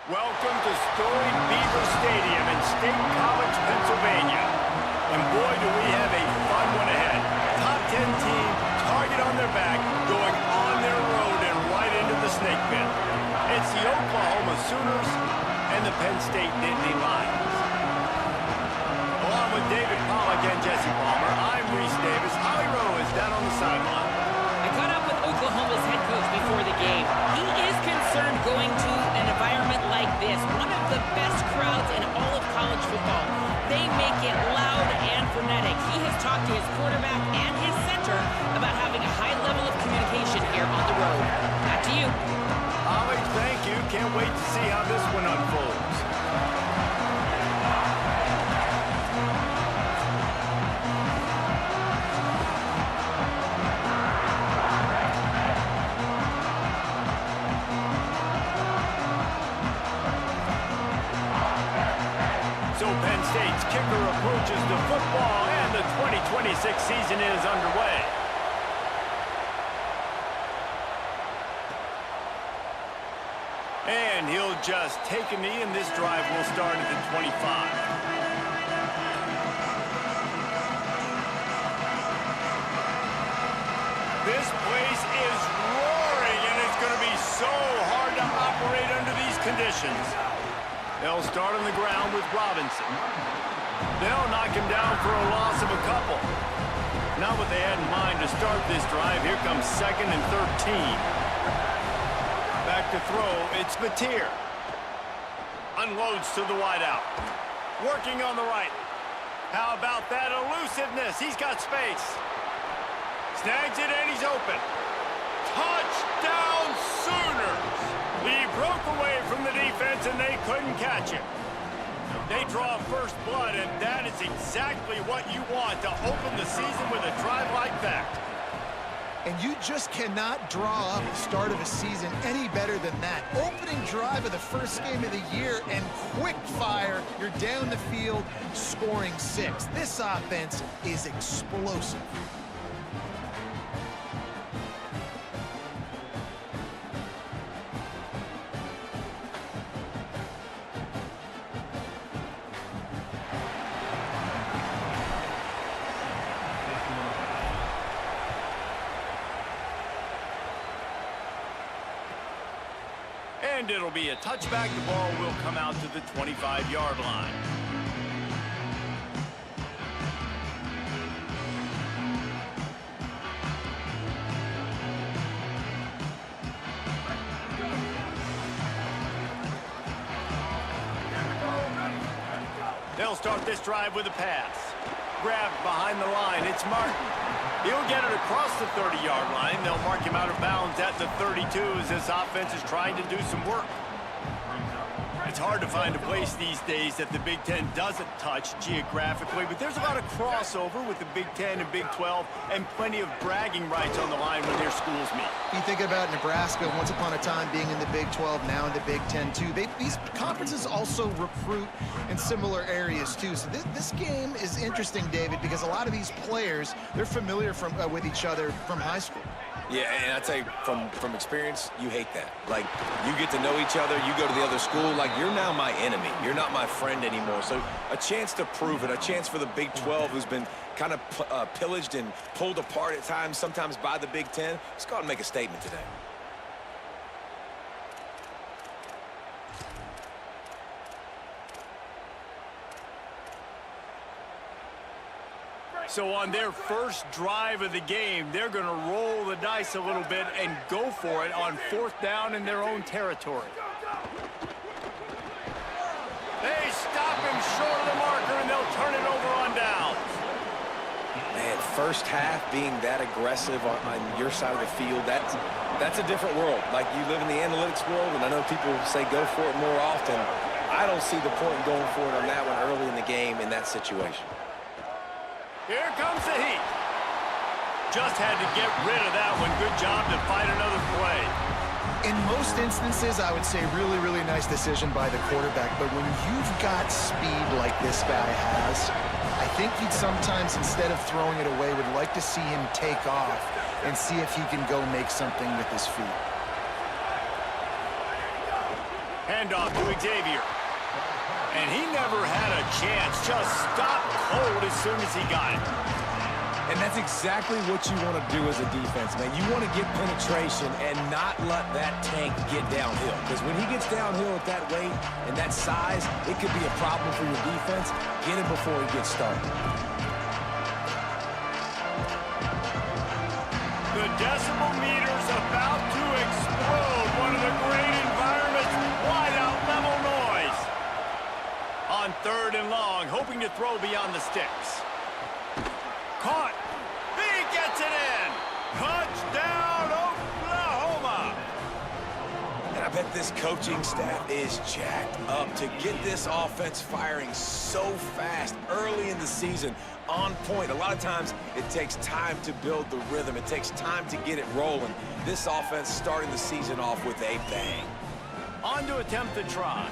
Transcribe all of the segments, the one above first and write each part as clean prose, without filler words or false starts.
Welcome to storied Beaver Stadium in State College, Pennsylvania. And boy, do we have a fun one ahead. Top 10 team, target on their back, going on their road and right into the snake pit. It's the Oklahoma Sooners and the Penn State Nittany Lions. Along with David Pollack and Jesse Palmer, I'm Reese Davis. Holly Rowe is down on the sideline. I caught up with Oklahoma's head coach before the game. He is concerned going to an environment like this, one of the best crowds in all of college football. They make it loud and frenetic. He has talked to his quarterback and his center about having a high level of communication here on the road. Back to you. Holly, thank you. Can't wait to see how this one unfolds. So Penn State's kicker approaches the football, and the 2026 season is underway. And he'll just take a knee, and this drive will start at the 25. This place is roaring, and it's going to be so hard to operate under these conditions. They'll start on the ground with Robinson. They'll knock him down for a loss of a couple. Not what they had in mind to start this drive. Here comes 2nd and 13. Back to throw, it's Mateer. Unloads to the wideout. Working on the right. How about that elusiveness? He's got space. Snags it and he's open. Touchdown Sooners! He broke away from the defense and they couldn't catch him. They draw first blood, and that is exactly what you want to open the season with a drive like that. And you just cannot draw up the start of a season any better than that. Opening drive of the first game of the year and quick fire. You're down the field scoring 6. This offense is explosive. And it'll be a touchback. The ball will come out to the 25-yard line. They'll start this drive with a pass. Grabbed behind the line. It's Martin. He'll get it across the 30-yard line. They'll mark him out of bounds at the 32 as this offense is trying to do some work. It's hard to find a place these days that the Big Ten doesn't touch geographically, but there's a lot of crossover with the Big Ten and Big 12 and plenty of bragging rights on the line when their schools meet. You think about Nebraska once upon a time being in the Big 12, now in the Big 10 too. These conferences also recruit in similar areas too. So this game is interesting, David, because a lot of these players, they're familiar with each other from high school. Yeah, and I tell you, from experience, you hate that. Like, you get to know each other, you go to the other school, like, you're now my enemy. You're not my friend anymore. So a chance to prove it, a chance for the Big 12, who's been kind of pillaged and pulled apart at times, sometimes by the Big 10. Let's go out and make a statement today. So on their first drive of the game, they're going to roll the dice a little bit and go for it on 4th down in their own territory. They stop him short of the marker, and they'll turn it over on downs. Man, first half being that aggressive on your side of the field, that's a different world. Like, you live in the analytics world, and I know people say go for it more often. I don't see the point in going for it on that one early in the game in that situation. Here comes the heat. Just had to get rid of that one. Good job to find another play. In most instances, I would say really, really nice decision by the quarterback. But when you've got speed like this guy has, I think you'd sometimes, instead of throwing it away, would like to see him take off and see if he can go make something with his feet. Handoff to Xavier. And he never had a chance. Just stopped cold as soon as he got it. And that's exactly what you want to do as a defense, man. You want to get penetration and not let that tank get downhill. Because when he gets downhill at that weight and that size, it could be a problem for your defense. Get him before he gets started. The decibel meter's about to explode. One of the great environments, wide out level noise. On 3rd and long, hoping to throw beyond the sticks. Caught. He gets it in. Touchdown, Oklahoma. And I bet this coaching staff is jacked up to get this offense firing so fast early in the season, on point. A lot of times it takes time to build the rhythm. It takes time to get it rolling. This offense starting the season off with a bang. On to attempt the try.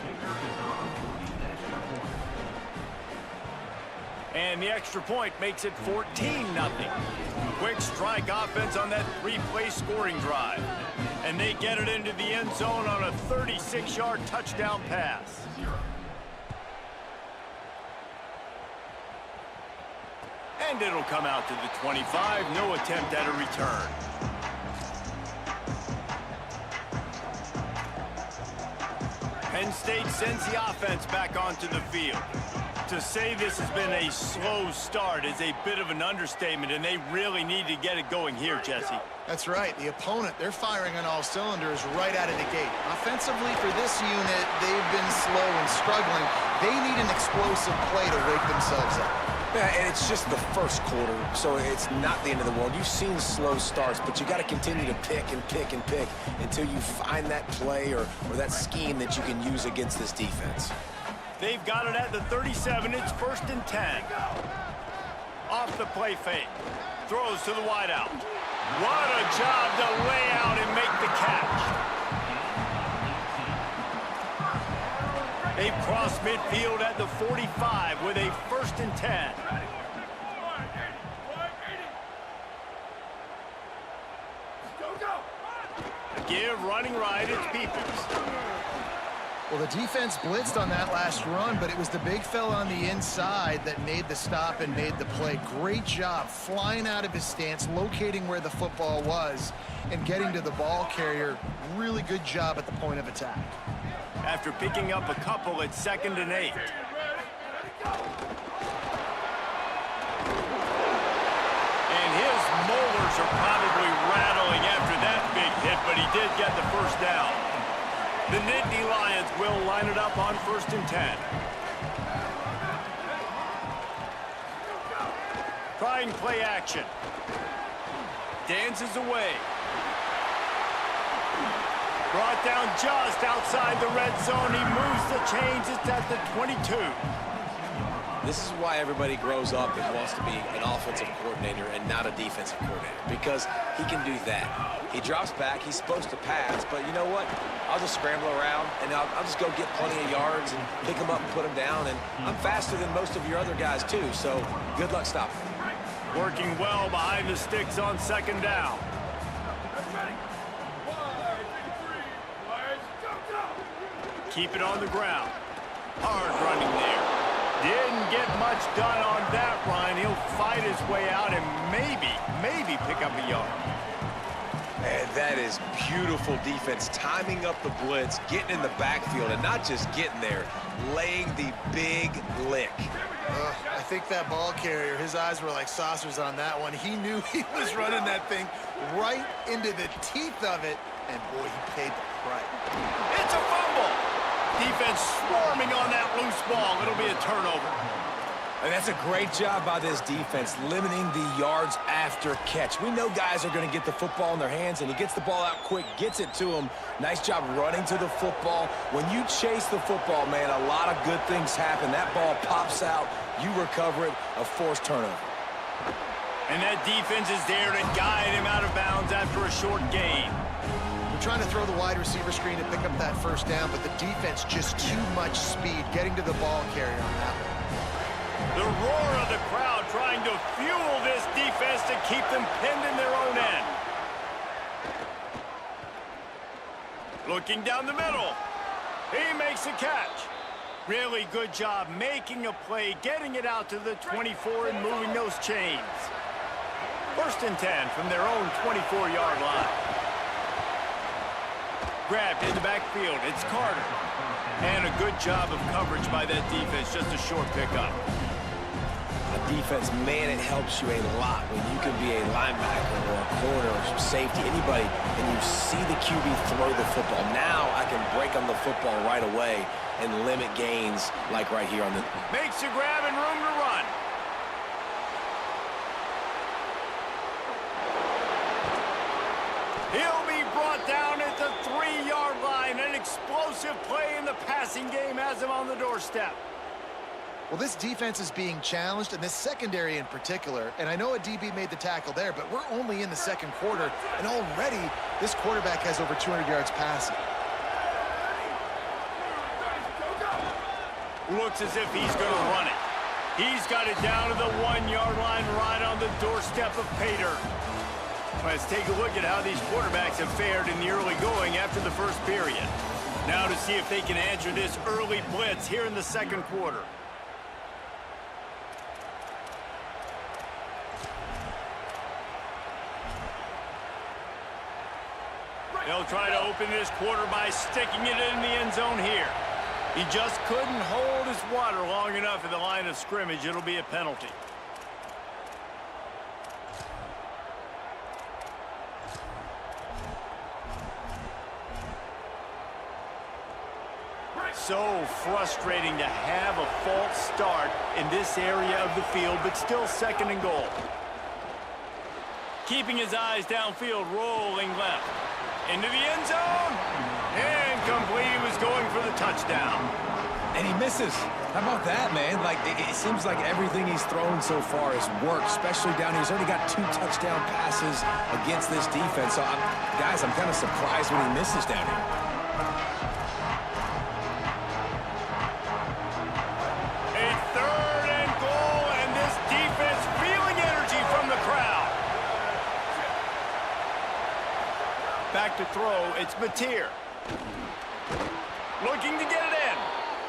And the extra point makes it 14-0. Quick strike offense on that 3-play scoring drive. And they get it into the end zone on a 36-yard touchdown pass. And it'll come out to the 25. No attempt at a return. Penn State sends the offense back onto the field. To say this has been a slow start is a bit of an understatement, and they really need to get it going here, Jesse. That's right. The opponent, they're firing on all cylinders right out of the gate. Offensively, for this unit, they've been slow and struggling. They need an explosive play to wake themselves up. Yeah, and it's just the first quarter, so it's not the end of the world. You've seen slow starts, but you got to continue to pick and pick and pick until you find that play or that scheme that you can use against this defense. They've got it at the 37. It's 1st and 10. Off the play fake. Throws to the wideout. What a job to lay out and make the catch. They've crossed midfield at the 45 with a 1st and 10. Give running right, it's Peoples. Well, the defense blitzed on that last run, but it was the big fella on the inside that made the stop and made the play. Great job flying out of his stance, locating where the football was, and getting to the ball carrier. Really good job at the point of attack. After picking up a couple at 2nd and 8. And his molars are probably rattling after that big hit, but he did get the first down. The Nittany Lions will line it up on 1st and 10. Trying play action. Dances away. Brought down just outside the red zone. He moves the chains. It's at the 22. This is why everybody grows up and wants to be an offensive coordinator and not a defensive coordinator, because he can do that. He drops back. He's supposed to pass, but you know what? I'll just scramble around, and I'll just go get plenty of yards and pick them up and put them down, and I'm faster than most of your other guys, too, so good luck stopping. Working well behind the sticks on 2nd down. Keep it on the ground. Hard running there. Didn't get much done on that run. He'll fight his way out and maybe pick up a yard. And that is beautiful defense, timing up the blitz, getting in the backfield, and not just getting there, laying the big lick. I think that ball carrier, his eyes were like saucers on that one. He knew he was running that thing right into the teeth of it, and boy, he paid the price. It's a fumble. Defense swarming on that loose ball. It'll be a turnover. And that's a great job by this defense, limiting the yards after catch. We know guys are going to get the football in their hands, and he gets the ball out quick, gets it to him. Nice job running to the football. When you chase the football, man, a lot of good things happen. That ball pops out, you recover it, a forced turnover. And that defense is there to guide him out of bounds after a short gain. We're trying to throw the wide receiver screen to pick up that first down, but the defense just too much speed getting to the ball carrier on that one. The roar of the crowd trying to fuel this defense to keep them pinned in their own end. Looking down the middle. He makes a catch. Really good job making a play, getting it out to the 24 and moving those chains. 1st and 10 from their own 24-yard line. Grabbed in the backfield. It's Carter. And a good job of coverage by that defense. Just a short pickup. A defense, man, it helps you a lot when you can be a linebacker or a corner or some safety, anybody, and you see the QB throw the football. Now I can break on the football right away and limit gains like right here on the... Makes a grab and room to run. He'll be brought down at the 3-yard line. An explosive play in the passing game has him on the doorstep. Well, this defense is being challenged, and this secondary in particular, and I know a DB made the tackle there, but we're only in the 2nd quarter, and already this quarterback has over 200 yards passing. Looks as if he's going to run it. He's got it down to the 1-yard line right on the doorstep of Pater. Let's take a look at how these quarterbacks have fared in the early going after the 1st period. Now to see if they can answer this early blitz here in the 2nd quarter. They'll try to open this quarter by sticking it in the end zone here. He just couldn't hold his water long enough at the line of scrimmage. It'll be a penalty. So frustrating to have a false start in this area of the field, but still 2nd and goal. Keeping his eyes downfield, rolling left. Into the end zone. Incomplete. He was going for the touchdown. And he misses. How about that, man? Like, it seems like everything he's thrown so far has worked, especially down here. He's already got 2 touchdown passes against this defense. So, guys, I'm kind of surprised when he misses down here. A 3rd and goal, and this defense feeling energy from the crowd. Back to throw, it's Mateer. Looking to get it in.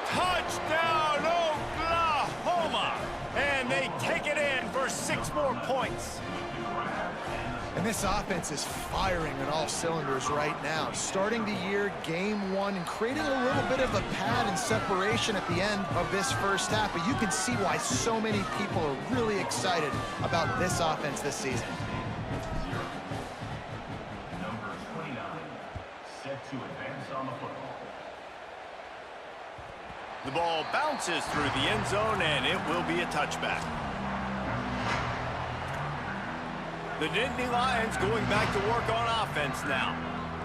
Touchdown, Oklahoma! And they take it in for 6 more points. And this offense is firing on all cylinders right now. Starting the year, game 1, and creating a little bit of a pad and separation at the end of this 1st half. But you can see why so many people are really excited about this offense this season. The ball bounces through the end zone, and it will be a touchback. The Nittany Lions going back to work on offense now.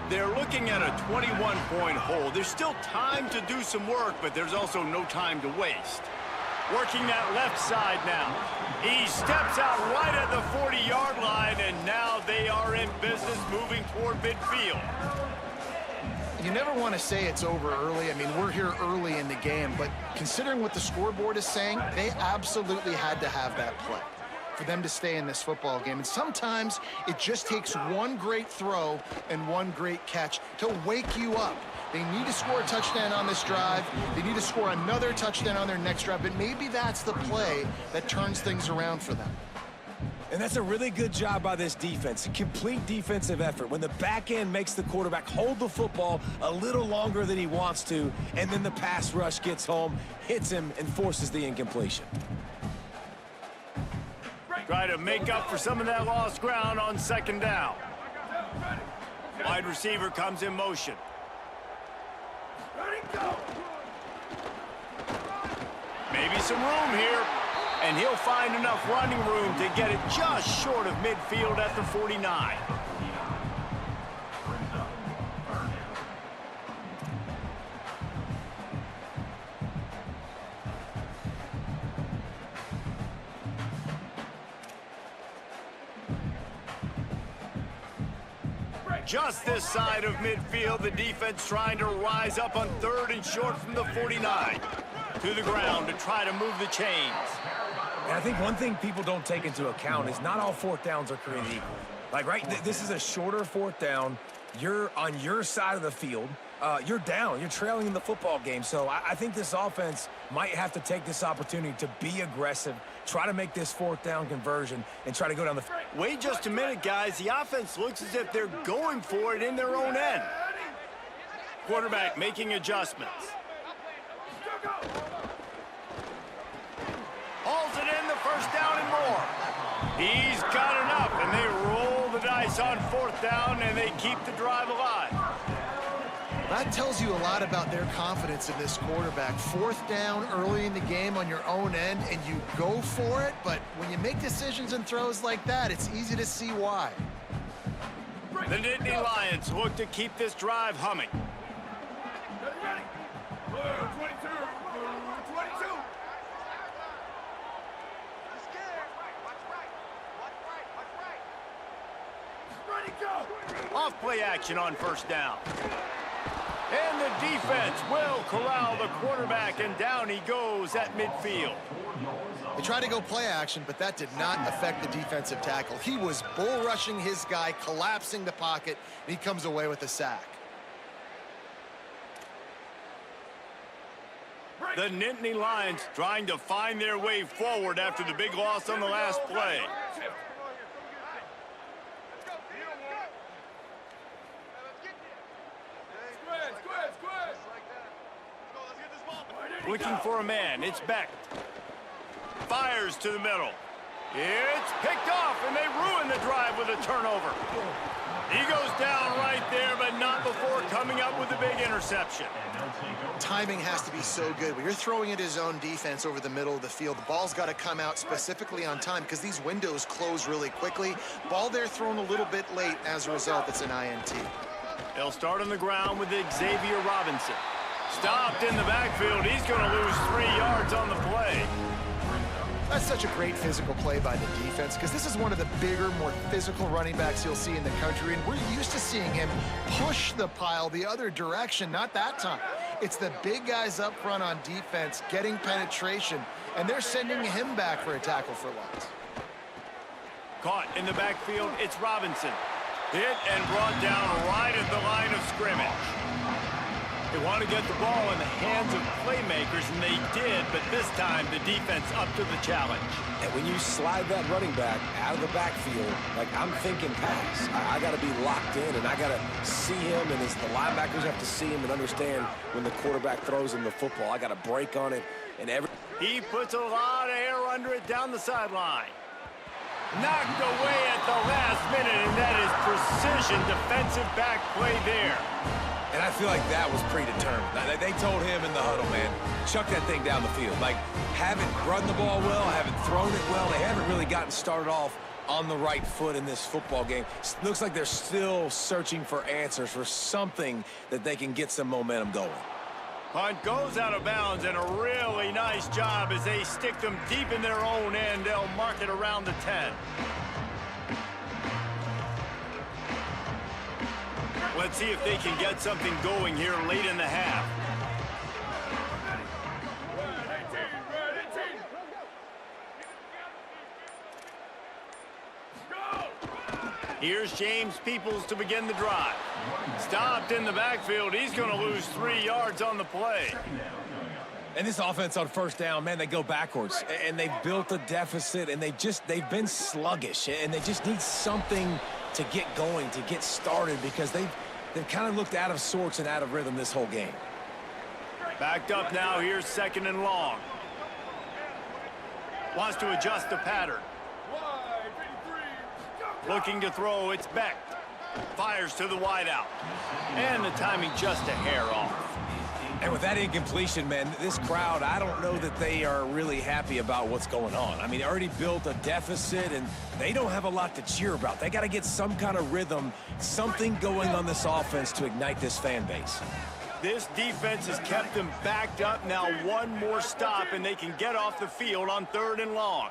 They're looking at a 21-point hole. There's still time to do some work, but there's also no time to waste. Working that left side now. He steps out right at the 40-yard line, and now they are in business moving toward midfield. You never want to say it's over early. I mean, we're here early in the game, but considering what the scoreboard is saying, they absolutely had to have that play for them to stay in this football game. And sometimes it just takes one great throw and one great catch to wake you up. They need to score a touchdown on this drive. They need to score another touchdown on their next drive, but maybe that's the play that turns things around for them. And that's a really good job by this defense. A complete defensive effort. When the back end makes the quarterback hold the football a little longer than he wants to, and then the pass rush gets home, hits him, and forces the incompletion. Try to make up for some of that lost ground on 2nd down. Wide receiver comes in motion. Maybe some room here. And he'll find enough running room to get it just short of midfield at the 49. Just this side of midfield, the defense trying to rise up on 3rd and short from the 49. To the ground to try to move the chains. And I think one thing people don't take into account is not all 4th downs are created equal. Like, right, this is a shorter 4th down. You're on your side of the field. you're down. You're trailing in the football game. So I think this offense might have to take this opportunity to be aggressive, try to make this fourth down conversion, and try to go down the... Wait just a minute, guys. The offense looks as if they're going for it in their own end. Quarterback making adjustments. Hauls it in, the first down and more. He's got enough, and they roll the dice on fourth down, and they keep the drive alive. That tells you a lot about their confidence in this quarterback. Fourth down early in the game on your own end, and you go for it, but when you make decisions and throws like that, it's easy to see why. The Nittany Lions look to keep this drive humming. Off play action on first down. And the defense will corral the quarterback, and down he goes at midfield. They tried to go play action, but that did not affect the defensive tackle. He was bull rushing his guy, collapsing the pocket, and he comes away with a sack. The Nittany Lions trying to find their way forward after the big loss on the last play. Looking for a man. It's Beck. Fires to the middle. It's picked off, and they ruin the drive with a turnover. He goes down right there, but not before coming up with a big interception. Timing has to be so good. When you're throwing at his own defense over the middle of the field, the ball's got to come out specifically on time because these windows close really quickly. Ball there thrown a little bit late. As a result, it's an INT. They'll start on the ground with Xavier Robinson. Stopped in the backfield. He's going to lose 3 yards on the play. That's such a great physical play by the defense because this is one of the bigger, more physical running backs you'll see in the country, and we're used to seeing him push the pile the other direction. Not that time. It's the big guys up front on defense getting penetration, and they're sending him back for a tackle for loss. Caught in the backfield, it's Robinson. Hit and brought down right at the line of scrimmage. They want to get the ball in the hands of playmakers, and they did, but this time the defense up to the challenge. And when you slide that running back out of the backfield, like I'm thinking pass, I got to be locked in, and I got to see him, and as the linebackers have to see him and understand when the quarterback throws him the football, I got to break on it. And he puts a lot of air under it down the sideline. Knocked away at the last minute, and that is precision defensive back play there. And I feel like that was predetermined. They told him in the huddle, man, chuck that thing down the field. Like, haven't run the ball well, haven't thrown it well. They haven't really gotten started off on the right foot in this football game. Looks like they're still searching for answers, for something that they can get some momentum going. Punt goes out of bounds, and a really nice job as they stick them deep in their own end. They'll mark it around the 10. Let's see if they can get something going here late in the half. Here's James Peoples to begin the drive. Stopped in the backfield. He's going to lose 3 yards on the play. And this offense on first down, man, they go backwards. And they've built a deficit, and they've been sluggish. And they just need something to get going, to get started, because they've kind of looked out of sorts and out of rhythm this whole game. Backed up now. Here's second and long. Wants to adjust the pattern. Looking to throw. It's Beck. Fires to the wideout. And the timing just a hair off. And with that incompletion, man, this crowd, I don't know that they are really happy about what's going on. I mean, they already built a deficit, and they don't have a lot to cheer about. They got to get some kind of rhythm, something going on this offense to ignite this fan base. This defense has kept them backed up. Now one more stop, and they can get off the field on third and long.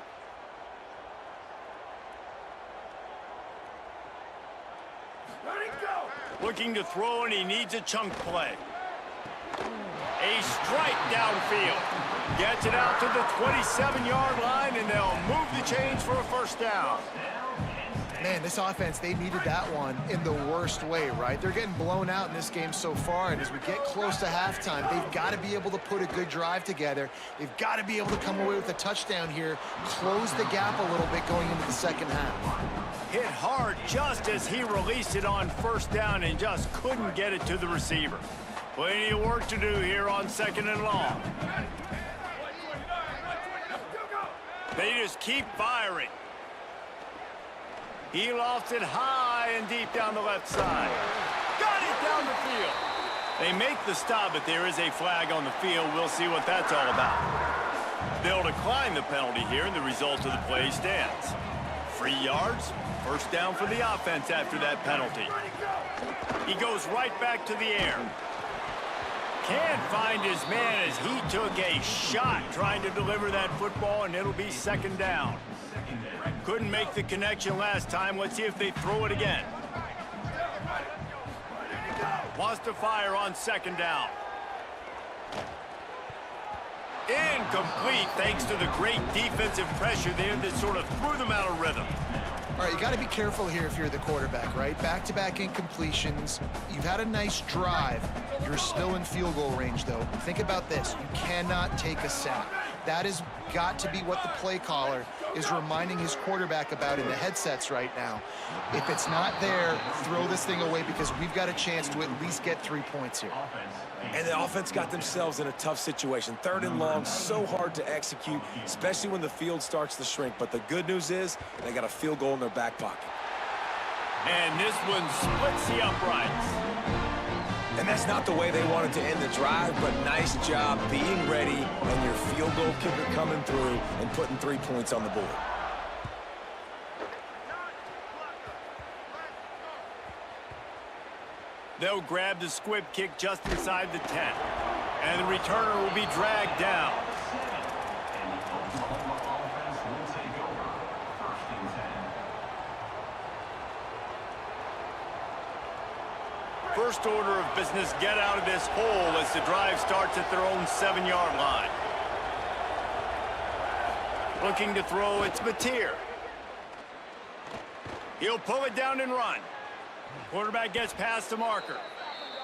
Looking to throw, and he needs a chunk play. A strike downfield. Gets it out to the 27-yard line, and they'll move the chains for a first down. Man, this offense, they needed that one in the worst way, right? They're getting blown out in this game so far, and as we get close to halftime, they've got to be able to put a good drive together. They've got to be able to come away with a touchdown here, close the gap a little bit going into the second half. Hit hard just as he released it on first down and just couldn't get it to the receiver. Plenty of work to do here on 2nd and long. They just keep firing. He lofts it high and deep down the left side. Got it down the field. They make the stop, but there is a flag on the field. We'll see what that's all about. They'll decline the penalty here, and the result of the play stands. 3 yards, first down for the offense after that penalty. He goes right back to the air. Can't find his man as he took a shot trying to deliver that football, and it'll be 2nd down. Couldn't make the connection last time. Let's see if they throw it again. Wants to fire on 2nd down. Incomplete thanks to the great defensive pressure there that sort of threw them out of rhythm. All right, you got to be careful here if you're the quarterback, right? Back-to-back incompletions. You've had a nice drive. You're still in field goal range, though. Think about this. You cannot take a sack. That has got to be what the play caller is reminding his quarterback about in the headsets right now. If it's not there, throw this thing away because we've got a chance to at least get 3 points here. And the offense got themselves in a tough situation. 3rd and long, so hard to execute, especially when the field starts to shrink. But the good news is they got a field goal in their back pocket. And this one splits the uprights. And that's not the way they wanted to end the drive, but nice job being ready and your field goal kicker coming through and putting 3 points on the board. They'll grab the squib kick just inside the 10. And the returner will be dragged down. First order of business, get out of this hole as the drive starts at their own 7-yard line. Looking to throw, it's Mateer. He'll pull it down and run. Quarterback gets past the marker.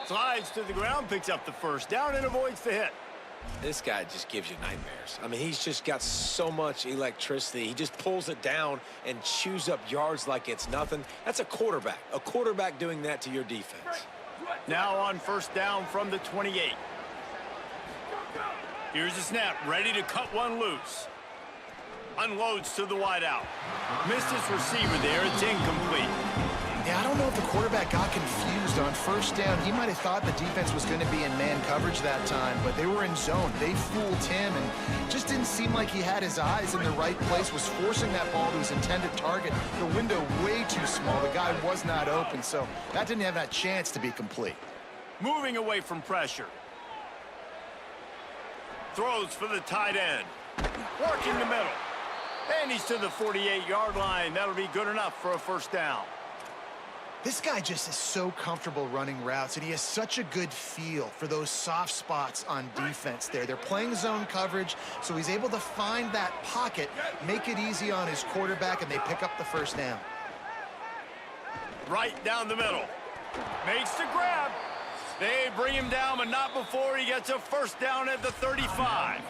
Slides to the ground, picks up the first down, and avoids the hit. This guy just gives you nightmares. I mean, he's just got so much electricity. He just pulls it down and chews up yards like it's nothing. That's a quarterback. A quarterback doing that to your defense. Now on first down from the 28. Here's a snap, ready to cut one loose. Unloads to the wideout. Missed his receiver there, it's incomplete. Yeah, I don't know if the quarterback got confused on first down. He might have thought the defense was going to be in man coverage that time, but they were in zone. They fooled him, and just didn't seem like he had his eyes in the right place, was forcing that ball to his intended target. The window way too small. The guy was not open, so that didn't have that chance to be complete. Moving away from pressure. Throws for the tight end. Working the middle. And he's to the 48-yard line. That'll be good enough for a first down. This guy just is so comfortable running routes, and he has such a good feel for those soft spots on defense there. They're playing zone coverage, so he's able to find that pocket, make it easy on his quarterback, and they pick up the first down. Right down the middle. Makes the grab. They bring him down, but not before he gets a first down at the 35.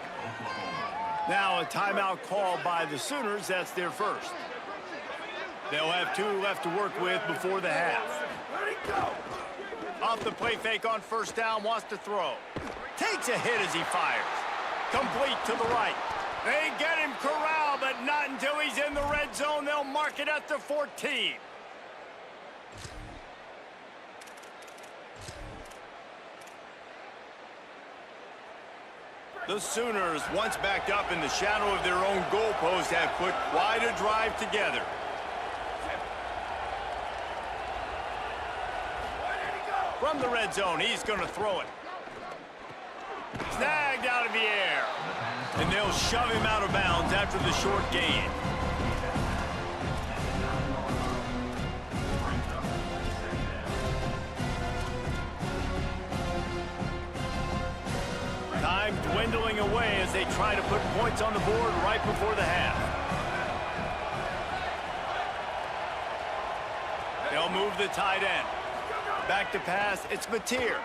Now a timeout called by the Sooners. That's their first. They'll have 2 left to work with before the half. Off the play fake on first down, wants to throw. Takes a hit as he fires. Complete to the right. They get him corralled, but not until he's in the red zone. They'll mark it at the 14. The Sooners, once backed up in the shadow of their own goalpost, have put quite a drive together. From the red zone, he's going to throw it. Snagged out of the air. And they'll shove him out of bounds after the short gain. Time dwindling away as they try to put points on the board right before the half. They'll move the tight end. Back to pass, it's Mateer.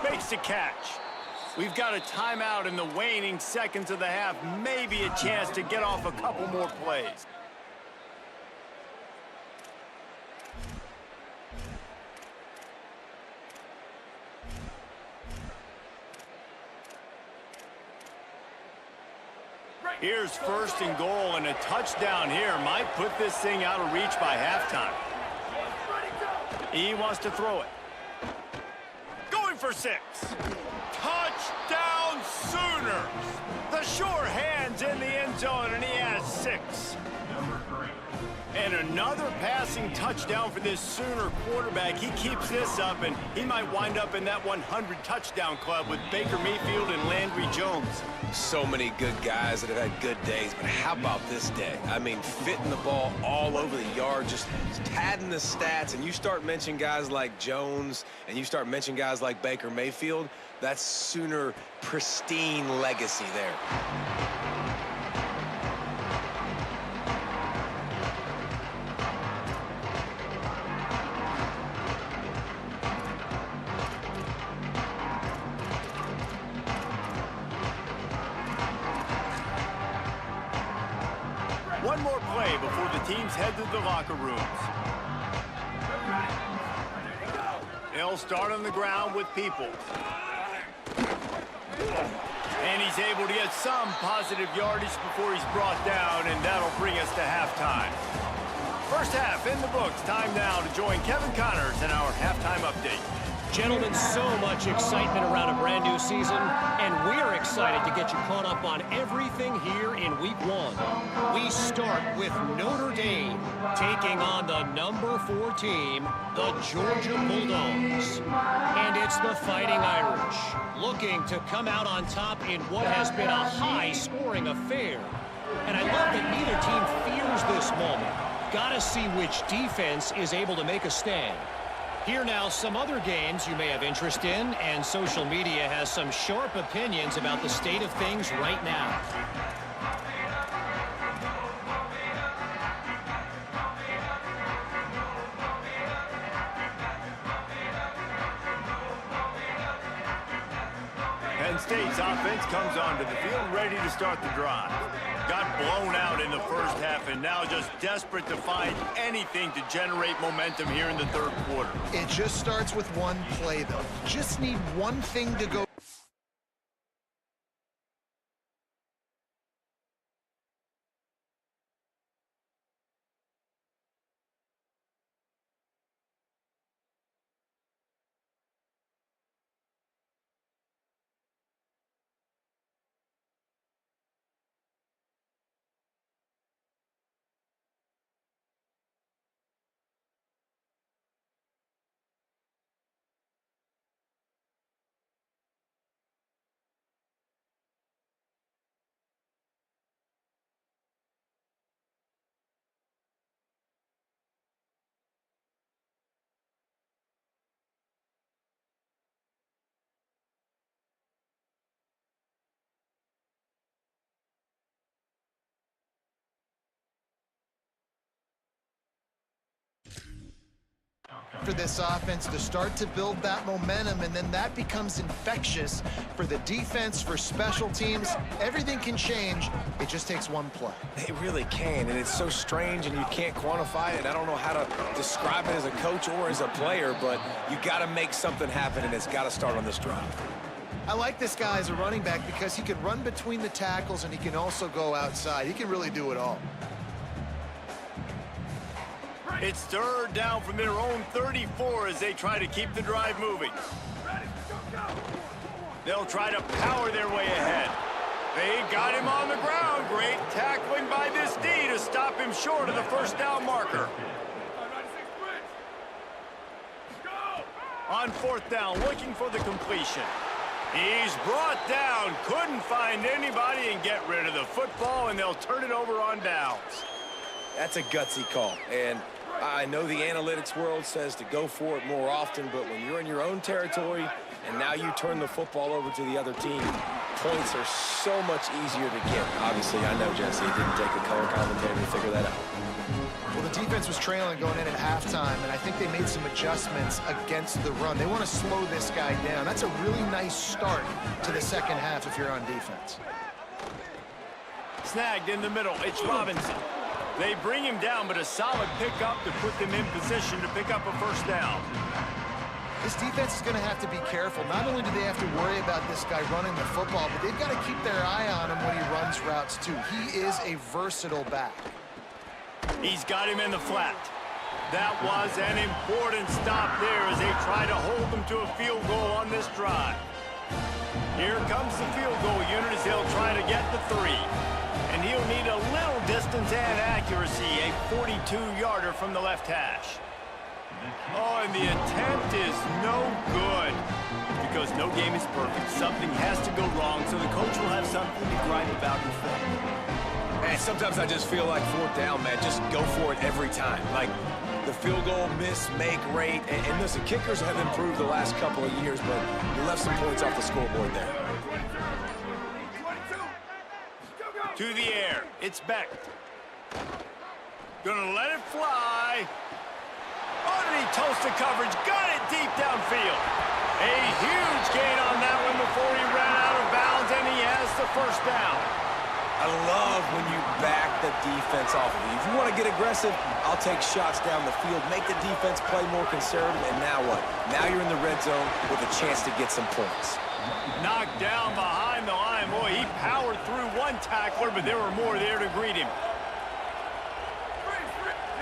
Makes the catch. We've got a timeout in the waning seconds of the half. Maybe a chance to get off a couple more plays. Here's first and goal, and a touchdown here might put this thing out of reach by halftime. He wants to throw it. Going for 6. Touchdown Sooners! The sure hand's in the end zone, and he has 6. And another passing touchdown for this Sooner quarterback. He keeps this up, and he might wind up in that 100 touchdown club with Baker Mayfield and Landry Jones. So many good guys that have had good days, but how about this day? I mean, fitting the ball all over the yard, just padding the stats, and you start mentioning guys like Jones, and you start mentioning guys like Baker Mayfield, that's Sooner pristine legacy there. One more play before the teams head to the locker rooms. They'll start on the ground with Peoples. And he's able to get some positive yardage before he's brought down, and that'll bring us to halftime. First half in the books. Time now to join Kevin Connors in our halftime update. Gentlemen, so much excitement around a brand new season, and we're excited to get you caught up on everything here in Week 1. We start with Notre Dame taking on the number 4 team, the Georgia Bulldogs. And it's the Fighting Irish, looking to come out on top in what has been a high-scoring affair. And I love that neither team fears this moment. Gotta see which defense is able to make a stand. Here now, some other games you may have interest in, and social media has some sharp opinions about the state of things right now. Penn State's offense comes onto the field ready to start the drive. Got blown out in the first half and now just desperate to find anything to generate momentum here in the third quarter. It just starts with one play, though. You just need one thing to go. For this offense to start to build that momentum, and then that becomes infectious for the defense, for special teams. Everything can change. It just takes one play. It really can, and it's so strange, and you can't quantify it. I don't know how to describe it as a coach or as a player, but you got to make something happen, and it's got to start on this drive. I like this guy as a running back because he can run between the tackles, and he can also go outside. He can really do it all. It's third down from their own 34 as they try to keep the drive moving. They'll try to power their way ahead. They got him on the ground. Great tackling by this D to stop him short of the first down marker. On fourth down, looking for the completion. He's brought down. Couldn't find anybody and get rid of the football, and they'll turn it over on downs. That's a gutsy call, and I know the analytics world says to go for it more often, but when you're in your own territory and now you turn the football over to the other team, points are so much easier to get. Obviously, I know, Jesse, it didn't take a color commentator to figure that out. Well, the defense was trailing going in at halftime, and I think they made some adjustments against the run. They want to slow this guy down. That's a really nice start to the second half if you're on defense. Snagged in the middle. It's Robinson. They bring him down, but a solid pickup to put them in position to pick up a first down. This defense is going to have to be careful. Not only do they have to worry about this guy running the football, but they've got to keep their eye on him when he runs routes, too. He is a versatile back. He's got him in the flat. That was an important stop there as they try to hold them to a field goal on this drive. Here comes the field goal unit as he'll try to get the 3. And he'll need a little distance and accuracy, a 42-yarder from the left hash. Oh, and the attempt is no good because no game is perfect. Something has to go wrong, so the coach will have something to gripe about in film. And sometimes I just feel like fourth down, man, just go for it every time. Like the field goal miss, make rate. And listen, kickers have improved the last couple of years, but you left some points off the scoreboard there. To the air. It's Beck. Gonna let it fly. Oh, did he toast the coverage? Got it deep downfield. A huge gain on that one before he ran out of bounds, and he has the first down. I love when you back the defense off of you. If you want to get aggressive, I'll take shots down the field, make the defense play more conservative, and now what? Now you're in the red zone with a chance to get some points. Knocked down behind the line. Boy, he powered through one tackler, but there were more there to greet him.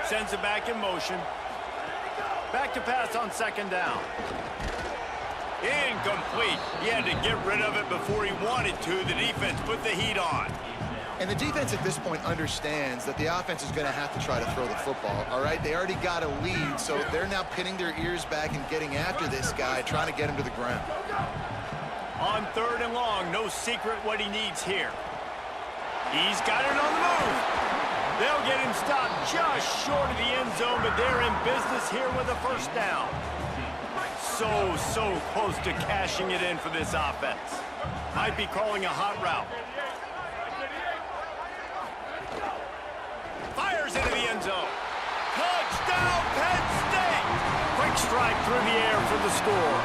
Sends it back in motion. Back to pass on second down. Incomplete. He had to get rid of it before he wanted to. The defense put the heat on. And the defense at this point understands that the offense is going to have to try to throw the football, all right? They already got a lead, so they're now pinning their ears back and getting after this guy, trying to get him to the ground. On third and long, no secret what he needs here. He's got it on the move. They'll get him stopped just short of the end zone, but they're in business here with a first down. So close to cashing it in for this offense. Might be calling a hot route. Fires into the end zone. Touchdown, Penn State! Quick strike through the air for the score.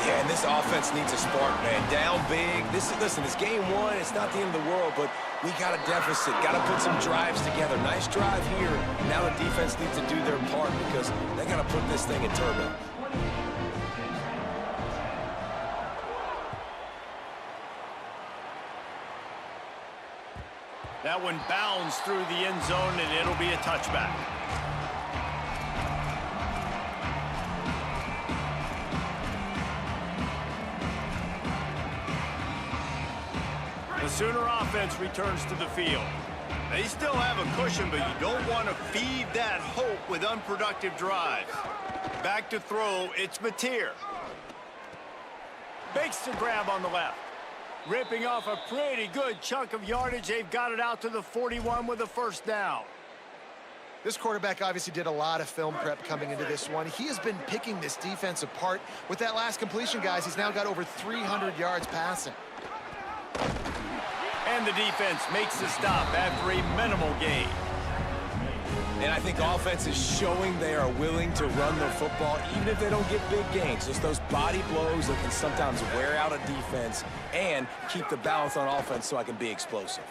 Yeah, and this offense needs a spark, man. Down big. Listen, it's game one. It's not the end of the world, but we got a deficit. Got to put some drives together. Nice drive here. Now the defense needs to do their part because they got to put this thing in turbo. That one bounds through the end zone, and it'll be a touchback. The Sooner offense returns to the field. They still have a cushion, but you don't want to feed that hope with unproductive drives. Back to throw, it's Mateer. Bakes the grab on the left. Ripping off a pretty good chunk of yardage. They've got it out to the 41 with a first down. This quarterback obviously did a lot of film prep coming into this one. He has been picking this defense apart. With that last completion, guys, he's now got over 300 yards passing. And the defense makes the stop after a minimal gain. And I think offense is showing they are willing to run the football, even if they don't get big gains. Just those body blows that can sometimes wear out a defense and keep the balance on offense so I can be explosive.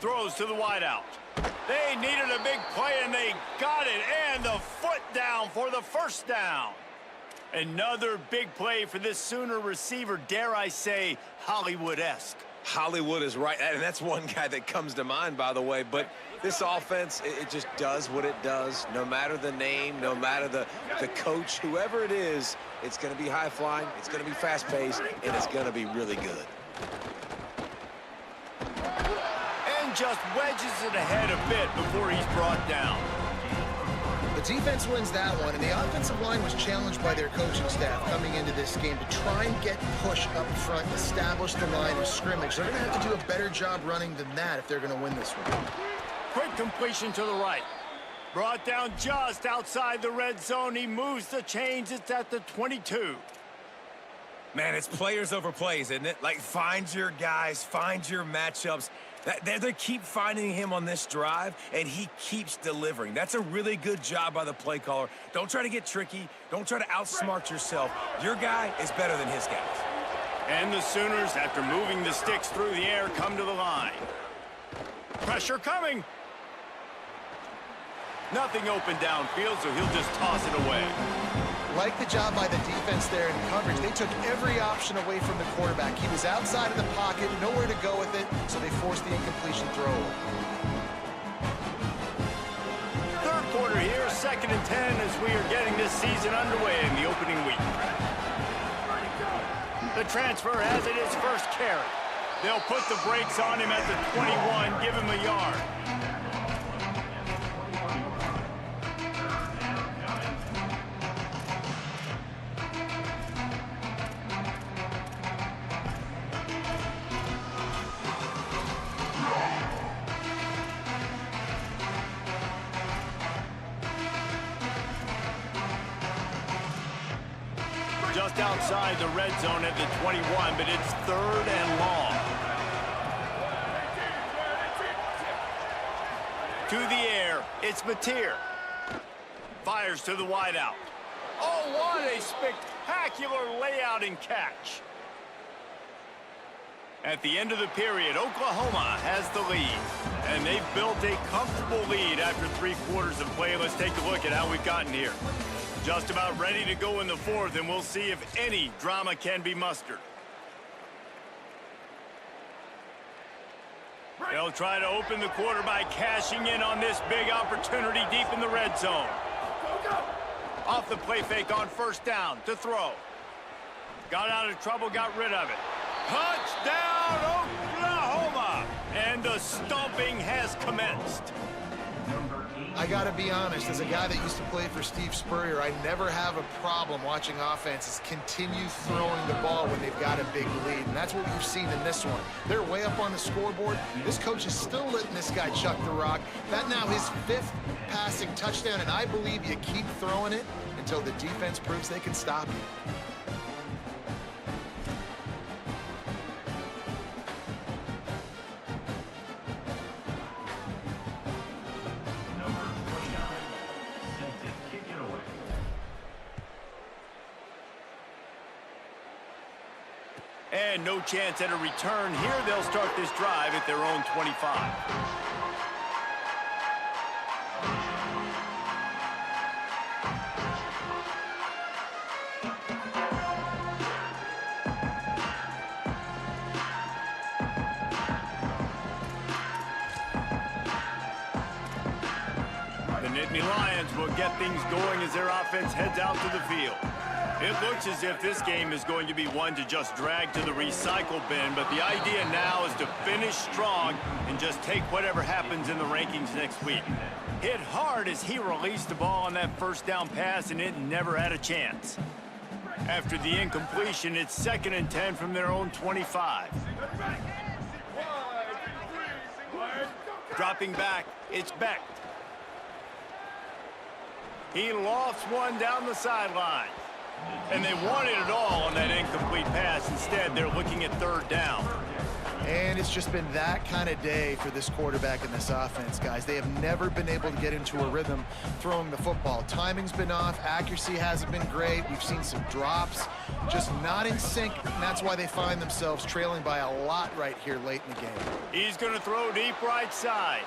Throws to the wideout. They needed a big play, and they got it. And the foot down for the first down. Another big play for this Sooner receiver, dare I say, Hollywood-esque. Hollywood is right, and that's one guy that comes to mind, by the way. But this offense, it just does what it does. No matter the name, no matter the coach, whoever it is, it's going to be high-flying, it's going to be fast-paced, and it's going to be really good. And just wedges it ahead a bit before he's brought down. The defense wins that one, and the offensive line was challenged by their coaching staff coming into this game to try and get push up front, establish the line of scrimmage. They're going to have to do a better job running than that if they're going to win this one. Quick completion to the right. Brought down just outside the red zone. He moves the chains. It's at the 22. Man, it's players over plays, isn't it? Like, find your guys, find your matchups, They keep finding him on this drive, and he keeps delivering. That's a really good job by the play caller. Don't try to get tricky. Don't try to outsmart yourself. Your guy is better than his guys. And the Sooners, after moving the sticks through the air, come to the line. Pressure coming. Nothing open downfield, so he'll just toss it away. Like the job by the defense there in coverage. They took every option away from the quarterback. He was outside of the pocket, nowhere to go with it, so they forced the incompletion throw. Third quarter here, 2nd and 10 as we are getting this season underway in the opening week. The transfer has it his first carry. They'll put the brakes on him at the 21, give him a yard. Just outside the red zone at the 21, but it's 3rd and long. To the air, it's Mateer. Fires to the wideout. Oh, what a spectacular layout and catch. At the end of the period, Oklahoma has the lead. And they've built a comfortable lead after 3 quarters of play. Let's take a look at how we've gotten here. Just about ready to go in the 4th, and we'll see if any drama can be mustered. They'll try to open the quarter by cashing in on this big opportunity deep in the red zone. Off the play fake on 1st down to throw. Got out of trouble, got rid of it. Touchdown, Oklahoma! And the stomping has commenced. I got to be honest, as a guy that used to play for Steve Spurrier, I never have a problem watching offenses continue throwing the ball when they've got a big lead, and that's what we've seen in this one. They're way up on the scoreboard. This coach is still letting this guy chuck the rock. That now his 5th passing touchdown, and I believe you keep throwing it until the defense proves they can stop you. And no chance at a return here. They'll start this drive at their own 25. The Nittany Lions will get things going as their offense heads out to the field. It looks as if this game is going to be one to just drag to the recycle bin, but the idea now is to finish strong and just take whatever happens in the rankings next week. Hit hard as he released the ball on that 1st down pass, and it never had a chance. After the incompletion, it's 2nd and 10 from their own 25. Dropping back, it's Beck. He lofts one down the sideline. And they wanted it all on that incomplete pass. Instead, they're looking at 3rd down. And it's just been that kind of day for this quarterback and this offense, guys. They have never been able to get into a rhythm throwing the football. Timing's been off. Accuracy hasn't been great. We've seen some drops. Just not in sync, and that's why they find themselves trailing by a lot right here late in the game. He's going to throw deep right side.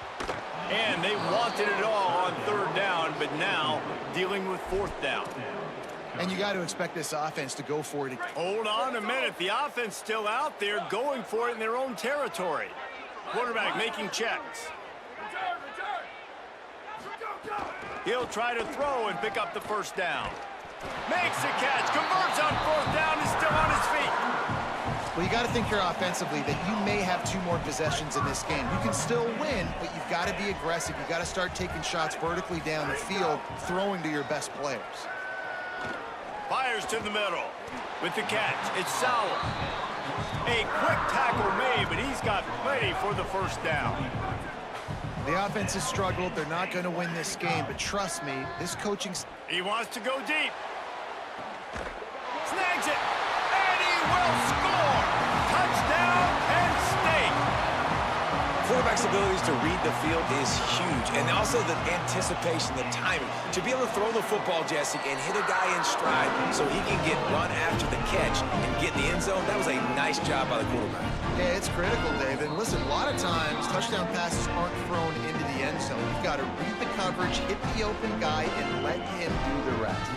And they wanted it all on 3rd down, but now dealing with 4th down. And you got to expect this offense to go for it. Hold on a minute. The offense still out there going for it in their own territory. Quarterback making checks. He'll try to throw and pick up the 1st down. Makes the catch, converts on 4th down, is still on his feet. Well, you got to think here offensively that you may have 2 more possessions in this game. You can still win, but you've got to be aggressive. You've got to start taking shots vertically down the field, throwing to your best players. Fires to the middle. With the catch, it's Sauer. A quick tackle made, but he's got plenty for the 1st down. The offense has struggled. They're not going to win this game, but trust me, this coaching... He wants to go deep. Snags it, and he will score. Touchdown, Penn State. quarterback's abilities to read the field is huge. And also the anticipation, the timing. To be able to throw the football, Jesse, and hit a guy in stride so he can get run after the catch and get in the end zone, that was a nice job by the quarterback. Yeah, it's critical, David. And listen, a lot of times, touchdown passes aren't thrown into the end zone. You've got to read the coverage, hit the open guy, and let him do the rest.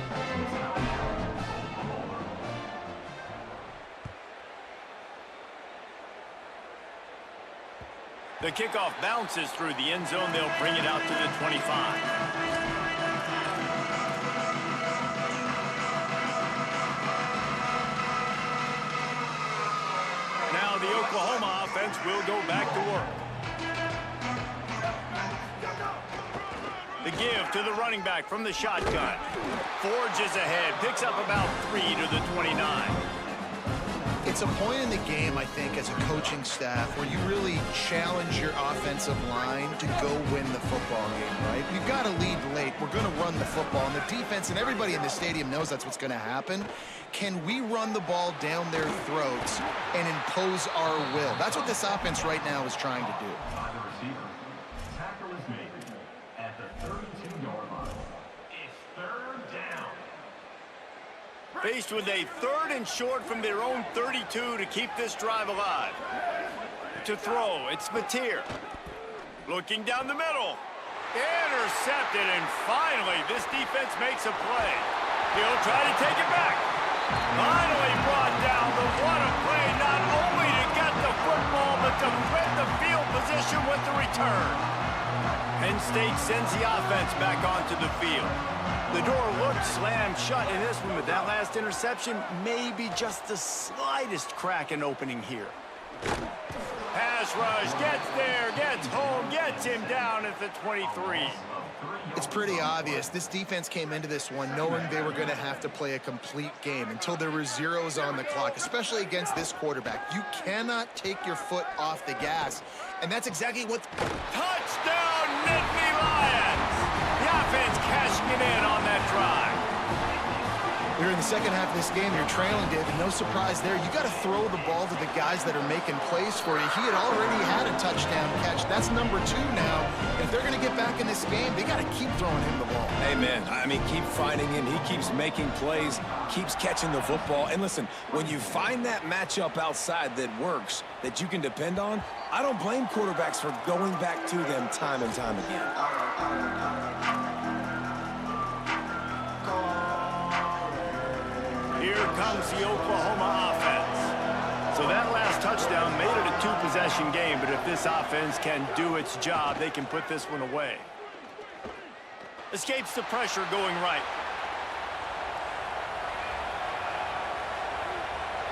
The kickoff bounces through the end zone. They'll bring it out to the 25. Now the Oklahoma offense will go back to work. The give to the running back from the shotgun. Forges ahead, picks up about 3 to the 29. It's a point in the game, I think, as a coaching staff where you really challenge your offensive line to go win the football game, right? We've got to lead late. We're going to run the football. And the defense and everybody in the stadium knows that's what's going to happen. Can we run the ball down their throats and impose our will? That's what this offense right now is trying to do. Tackle is made at the 32-yard line. It's third down. Faced with a 3rd and short from their own 32 to keep this drive alive. To throw, it's Mateer. Looking down the middle. Intercepted, and finally this defense makes a play. He'll try to take it back. Finally brought down, but what a play, not only to get the football, but to flip the field position with the return. Penn State sends the offense back onto the field. The door looked slammed shut in this one, but that last interception may be just the slightest crack in opening here. Pass rush, gets there, gets home, gets him down at the 23. It's pretty obvious. This defense came into this one knowing they were going to have to play a complete game until there were zeros on the clock, especially against this quarterback. You cannot take your foot off the gas, and that's exactly what... Touchdown, Nittany Lions! The offense cashing it in on that drive. We're in the second half of this game. You're trailing, David. No surprise there. You got to throw the ball to the guys that are making plays for you. He had already had a touchdown catch. That's number 2 now. And if they're going to get back in this game, they got to keep throwing him the ball. Amen. I mean, keep finding him. He keeps making plays, keeps catching the football. And listen, when you find that matchup outside that works, that you can depend on, I don't blame quarterbacks for going back to them time and time again. Here comes the Oklahoma offense. So that last touchdown made it a 2-possession game, but if this offense can do its job, they can put this one away. Escapes the pressure going right.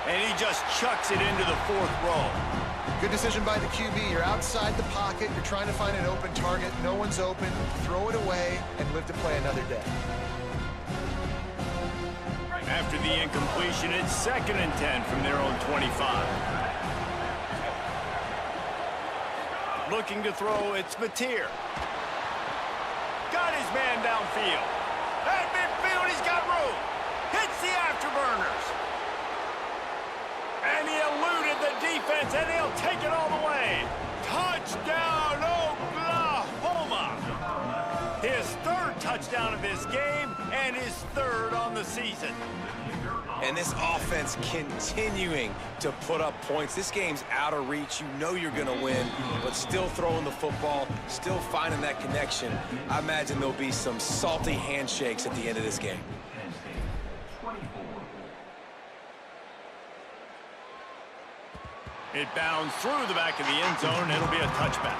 And he just chucks it into the 4th row. Good decision by the QB. You're outside the pocket. You're trying to find an open target. No one's open. Throw it away and live to play another day. After the incompletion, it's 2nd and 10 from their own 25. Looking to throw, it's Mateer. Got his man downfield. At midfield, he's got room. Hits the afterburners. And he eluded the defense, and he'll take it all the way. Touchdown, Oklahoma! His 3rd touchdown of this game, and his 3rd on the season. And this offense continuing to put up points. This game's out of reach. You know you're going to win, but still throwing the football, still finding that connection. I imagine there'll be some salty handshakes at the end of this game. It bounds through the back of the end zone. It'll be a touchback.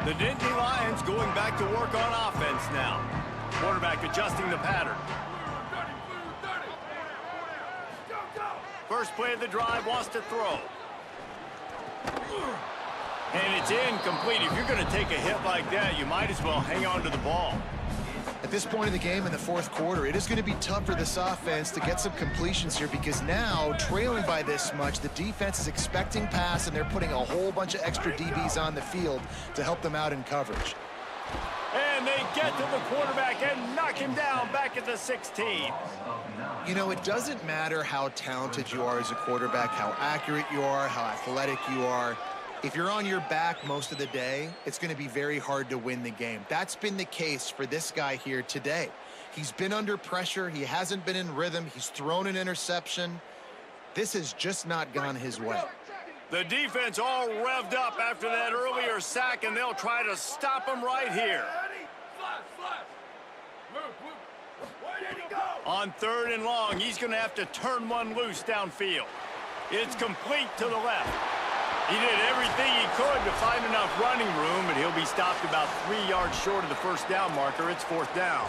The Nittany Lions going back to work on offense now. Quarterback adjusting the pattern. First play of the drive, wants to throw. And it's incomplete. If you're going to take a hit like that, you might as well hang on to the ball. At this point in the game in the 4th quarter, it is going to be tough for this offense to get some completions here because now, trailing by this much, the defense is expecting pass, and they're putting a whole bunch of extra DBs on the field to help them out in coverage. And And they get to the quarterback and knock him down back at the 16. You know, it doesn't matter how talented you are as a quarterback, how accurate you are, how athletic you are. If you're on your back most of the day, it's going to be very hard to win the game. That's been the case for this guy here today. He's been under pressure. He hasn't been in rhythm. He's thrown an interception. This has just not gone his way. The defense all revved up after that earlier sack, and they'll try to stop him right here. On 3rd and long, he's going to have to turn one loose downfield. It's complete to the left. He did everything he could to find enough running room, but he'll be stopped about 3 yards short of the first down marker. It's 4th down.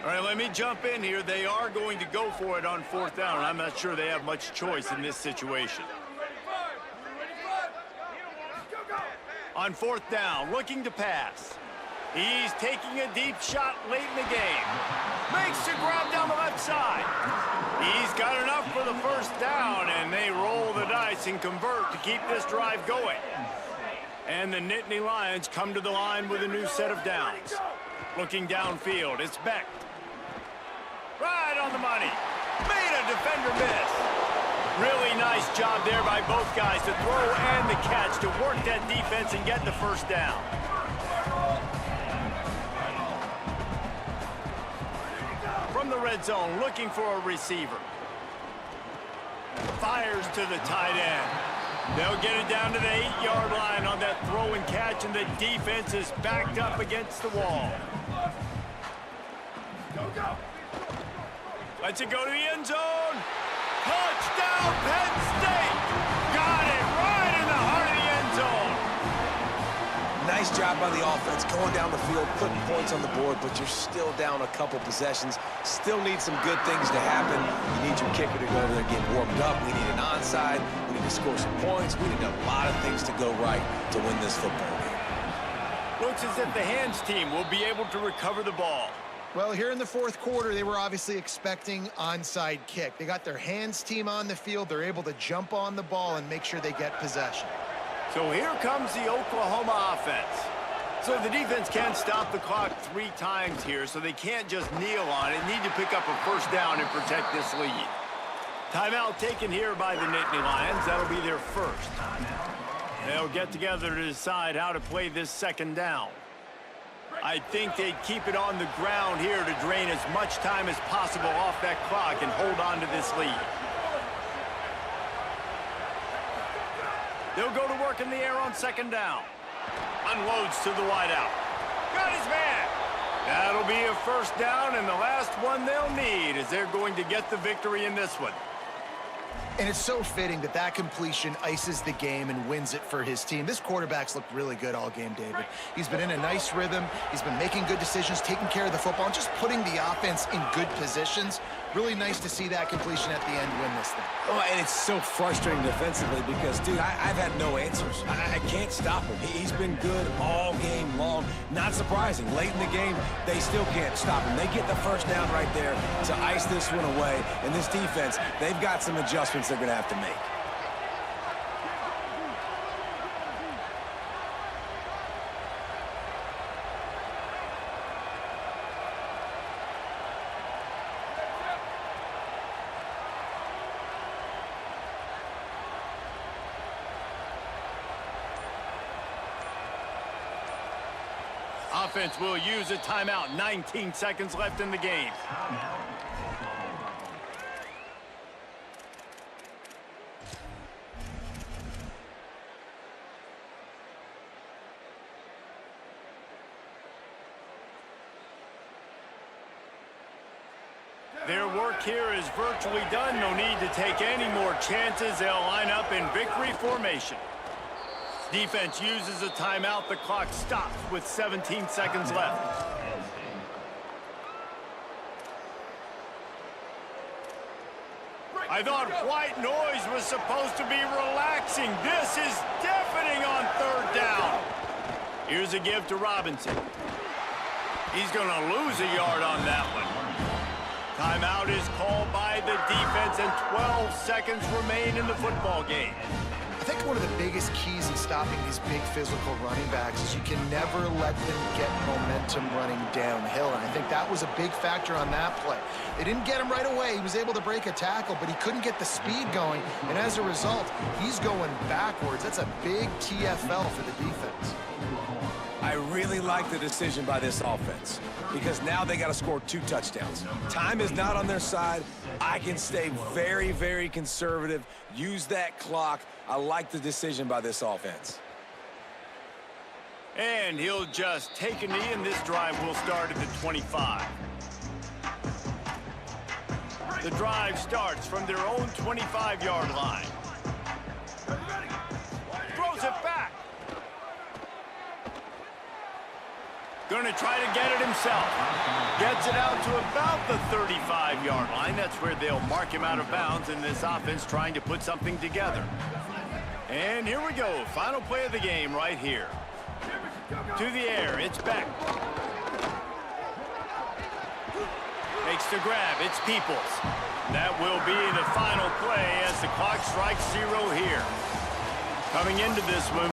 All right, let me jump in here. They are going to go for it on 4th down, and I'm not sure they have much choice in this situation. On 4th down, looking to pass. He's taking a deep shot late in the game. Makes the grab down the left side. He's got enough for the first down, and they roll the dice and convert to keep this drive going. And the Nittany Lions come to the line with a new set of downs. Looking downfield, it's Beck. Right on the money. Made a defender miss. Really nice job there by both guys to throw and the catch to work that defense and get the first down. From the red zone, looking for a receiver. Fires to the tight end. They'll get it down to the 8-yard line on that throw and catch, and the defense is backed up against the wall. Lets it go to the end zone. Touchdown, Penn State! Got it right in the heart of the end zone. Nice job by the offense, going down the field, putting points on the board, but you're still down a couple possessions. Still need some good things to happen. You need your kicker to go over there and get warmed up. We need an onside. We need to score some points. We need a lot of things to go right to win this football game. Looks as if the hands team will be able to recover the ball. Well, here in the 4th quarter, they were obviously expecting onside kick. They got their hands team on the field. They're able to jump on the ball and make sure they get possession. So here comes the Oklahoma offense. So the defense can't stop the clock 3 times here, so they can't just kneel on it. Need to pick up a first down and protect this lead. Timeout taken here by the Nittany Lions. That'll be their first. They'll get together to decide how to play this 2nd down. I think they'd keep it on the ground here to drain as much time as possible off that clock and hold on to this lead. They'll go to work in the air on 2nd down. Unloads to the wideout. Got his man. That'll be a first down, and the last one they'll need as they're going to get the victory in this one. And it's so fitting that that completion ices the game and wins it for his team. This quarterback's looked really good all game, David. He's been in a nice rhythm. He's been making good decisions, taking care of the football, and just putting the offense in good positions. Really nice to see that completion at the end win this thing. Oh, and it's so frustrating defensively because, dude, I've had no answers. I can't stop him. He's been good all game long. Not surprising. Late in the game, they still can't stop him. They get the first down right there to ice this one away. And this defense, they've got some adjustments they're going to have to make. Offense will use a timeout. 19 seconds left in the game. Their work here is virtually done. No need to take any more chances. They'll line up in victory formation. Defense uses a timeout. The clock stops with 17 seconds left. I thought white noise was supposed to be relaxing. This is deafening on 3rd down. Here's a give to Robinson. He's going to lose a yard on that one. Timeout is called by the defense, and 12 seconds remain in the football game. I think one of the biggest keys in stopping these big physical running backs is you can never let them get momentum running downhill, and I think that was a big factor on that play. They didn't get him right away. He was able to break a tackle, but he couldn't get the speed going, and as a result, he's going backwards. That's a big TFL for the defense. I really like the decision by this offense because now they got to score 2 touchdowns. Time is not on their side. I can stay very, very conservative, use that clock. I like the decision by this offense. And he'll just take a knee, and this drive will start at the 25. The drive starts from their own 25-yard line. Throws it back. Going to try to get it himself. Gets it out to about the 35-yard line. That's where they'll mark him out of bounds in this offense trying to put something together. And here we go. Final play of the game right here. To the air. It's Beck. Makes the grab. It's Peoples. That will be the final play as the clock strikes 0 here. Coming into this one,